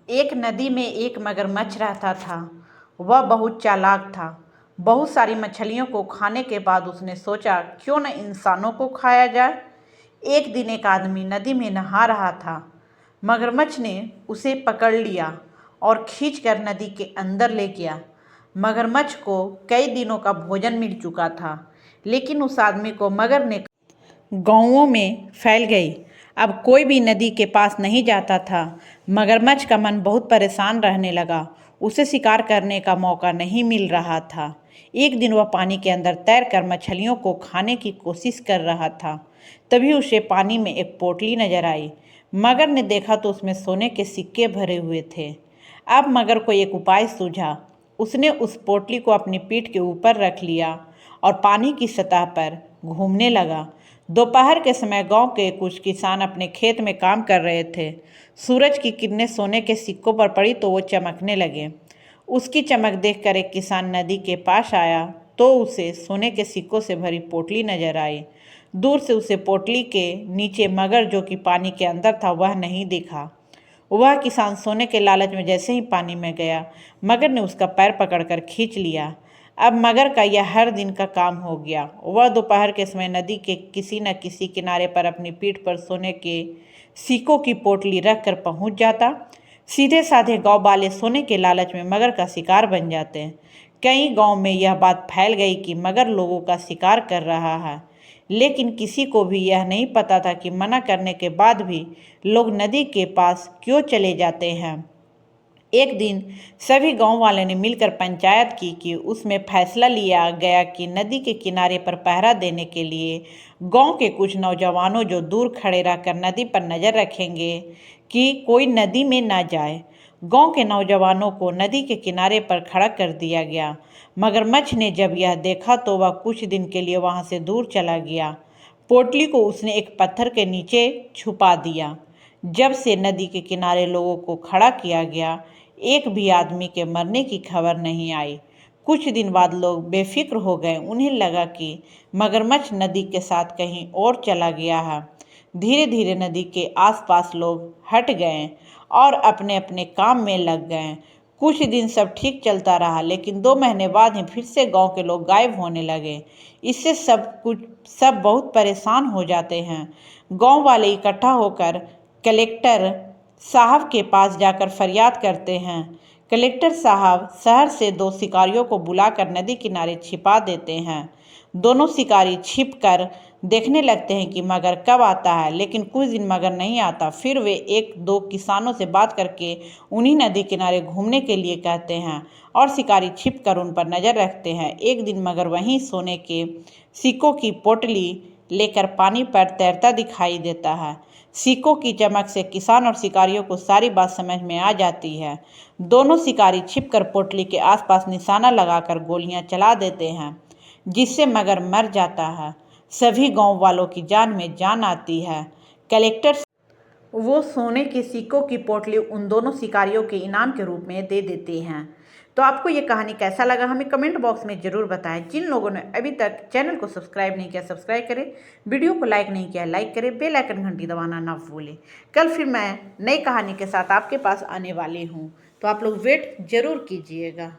एक नदी में एक मगरमच्छ रहता था। वह बहुत चालाक था। बहुत सारी मछलियों को खाने के बाद उसने सोचा क्यों न इंसानों को खाया जाए। एक दिन एक आदमी नदी में नहा रहा था। मगरमच्छ ने उसे पकड़ लिया और खींचकर नदी के अंदर ले गया। मगरमच्छ को कई दिनों का भोजन मिल चुका था, लेकिन उस आदमी को मगर ने गाँवों में फैल गई। अब कोई भी नदी के पास नहीं जाता था। मगरमच्छ का मन बहुत परेशान रहने लगा। उसे शिकार करने का मौका नहीं मिल रहा था। एक दिन वह पानी के अंदर तैरकर मछलियों को खाने की कोशिश कर रहा था। तभी उसे पानी में एक पोटली नजर आई। मगर ने देखा तो उसमें सोने के सिक्के भरे हुए थे। अब मगर को एक उपाय सूझा। उसने उस पोटली को अपनी पीठ के ऊपर रख लिया और पानी की सतह पर घूमने लगा। दोपहर के समय गांव के कुछ किसान अपने खेत में काम कर रहे थे। सूरज की किरणें सोने के सिक्कों पर पड़ी तो वो चमकने लगे। उसकी चमक देखकर एक किसान नदी के पास आया तो उसे सोने के सिक्कों से भरी पोटली नजर आई। दूर से उसे पोटली के नीचे मगर जो कि पानी के अंदर था वह नहीं दिखा। वह किसान सोने के लालच में जैसे ही पानी में गया, मगर ने उसका पैर पकड़कर खींच लिया। अब मगर का यह हर दिन का काम हो गया। वह दोपहर के समय नदी के किसी न किसी किनारे पर अपनी पीठ पर सोने के सिक्कों की पोटली रखकर पहुंच जाता। सीधे साधे गांव वाले सोने के लालच में मगर का शिकार बन जाते हैं। कई गांव में यह बात फैल गई कि मगर लोगों का शिकार कर रहा है, लेकिन किसी को भी यह नहीं पता था कि मना करने के बाद भी लोग नदी के पास क्यों चले जाते हैं। एक दिन सभी गांव वालों ने मिलकर पंचायत की कि उसमें फैसला लिया गया कि नदी के किनारे पर पहरा देने के लिए गांव के कुछ नौजवानों जो दूर खड़े रहकर नदी पर नज़र रखेंगे कि कोई नदी में ना जाए। गांव के नौजवानों को नदी के किनारे पर खड़ा कर दिया गया। मगरमच्छ ने जब यह देखा तो वह कुछ दिन के लिए वहां से दूर चला गया। पोटली को उसने एक पत्थर के नीचे छुपा दिया। जब से नदी के किनारे लोगों को खड़ा किया गया, एक भी आदमी के मरने की खबर नहीं आई। कुछ दिन बाद लोग बेफिक्र हो गए। उन्हें लगा कि मगरमच्छ नदी के साथ कहीं और चला गया है। धीरे धीरे नदी के आसपास लोग हट गए और अपने अपने काम में लग गए। कुछ दिन सब ठीक चलता रहा, लेकिन 2 महीने बाद ही फिर से गांव के लोग गायब होने लगे। इससे सब बहुत परेशान हो जाते हैं। गांव वाले इकट्ठा होकर कलेक्टर साहब के पास जाकर फरियाद करते हैं। कलेक्टर साहब शहर से 2 शिकारियों को बुलाकर नदी किनारे छिपा देते हैं। दोनों शिकारी छिपकर देखने लगते हैं कि मगर कब आता है, लेकिन कुछ दिन मगर नहीं आता। फिर वे 1-2 किसानों से बात करके उन्हीं नदी किनारे घूमने के लिए कहते हैं और शिकारी छिपकर उन पर नज़र रखते हैं। एक दिन मगर वहीं सोने के सिक्कों की पोटली लेकर पानी पर तैरता दिखाई देता है। सिक्कों की चमक से किसान और शिकारियों को सारी बात समझ में आ जाती है। दोनों शिकारी छिपकर पोटली के आसपास निशाना लगाकर गोलियां चला देते हैं, जिससे मगर मर जाता है। सभी गांव वालों की जान में जान आती है। कलेक्टर वो सोने के सिक्कों की पोटली उन दोनों शिकारियों के इनाम के रूप में दे देते हैं। तो आपको ये कहानी कैसा लगा हमें कमेंट बॉक्स में ज़रूर बताएं। जिन लोगों ने अभी तक चैनल को सब्सक्राइब नहीं किया सब्सक्राइब करें, वीडियो को लाइक नहीं किया लाइक करें, बेल आइकन घंटी दबाना ना भूलें। कल फिर मैं नई कहानी के साथ आपके पास आने वाली हूँ, तो आप लोग वेट ज़रूर कीजिएगा।